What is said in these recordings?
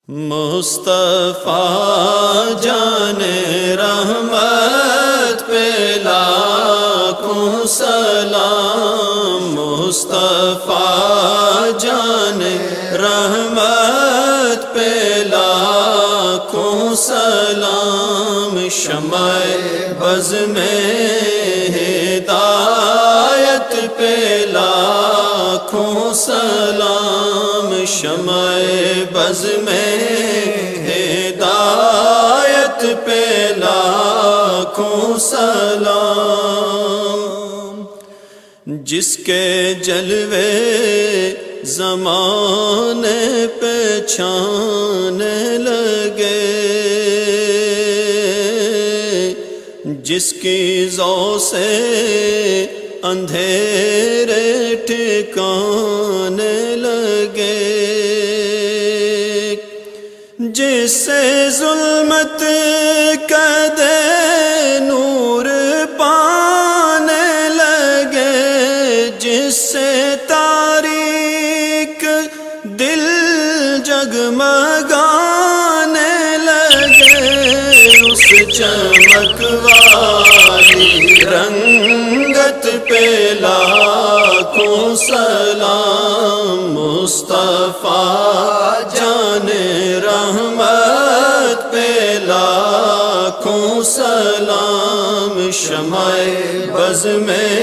مصطفیٰ جان رحمت پہ لاکھوں سلام، مصطفیٰ جان رحمت پہ لاکھوں سلام، شمع بز میں ہدایت پہ لاکھوں سلام، شمع بز میں ہدایت پہ لاکھوں سلام، جس کے جلوے زمانے پہ چھانے لگے، جس کی ضو سے اندھیرے ٹھکانے لگے، جس سے ظلمت قدے نور پانے لگے، جس سے تاریک دل جگمگانے لگے، اس چمک والی رنگت پہ لاکھوں سلام، مصطفیٰ جان رحمت پہ لاکھوں سلام، شمع بز میں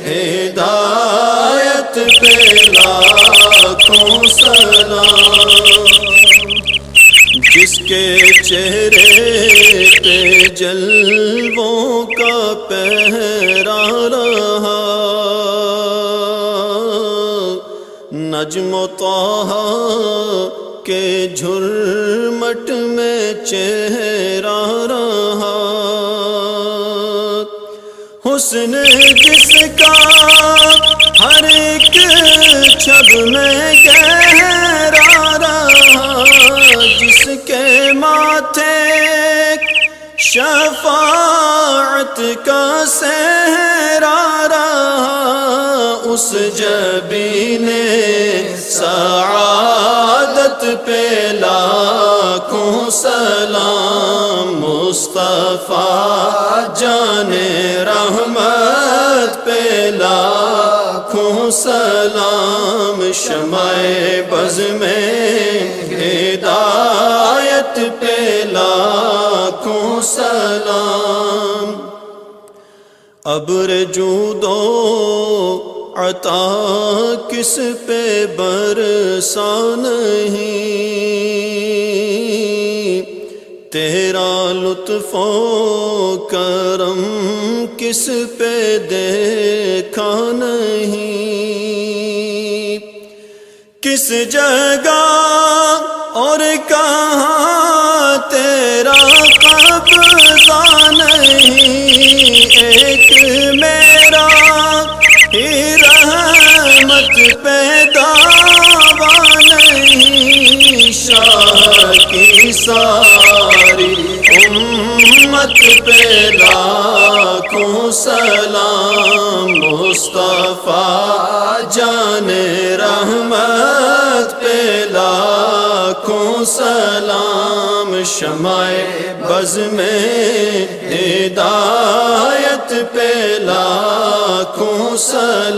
ہدایت پہ لاکھوں سلام، جس کے چہرے پہ جلووں کا پہرا رہا، نجم و طٰہٰ کے جھرمٹ میں چہرہ رہا، حسن جس کا ہر ایک چھب میں گہرا رہا، جس کے ماتھے شفاعت کا صحرا رہا، اس جبین سعادت پہ لاکھوں سلام، مصطفیٰ جان رحمت پہ لاکھوں سلام، شمع بز میں ہدایت پہ لاکھوں سلام، ابر جود و عطا کس پہ برسا نہیں، تیرا لطف و کرم کس پہ دیکھا نہیں، کس جگہ اور کہاں تیرا قبضہ نہیں، ایک میرا ہی رحمت پہ دعویٰ نہیں، شاہ کی ساری امت پہ لاکھوں سلام، مصطفیٰ جان رحمت پہ لاکھوں سلام، شمع بز میں ہدایت پہ لاکھوں سلام۔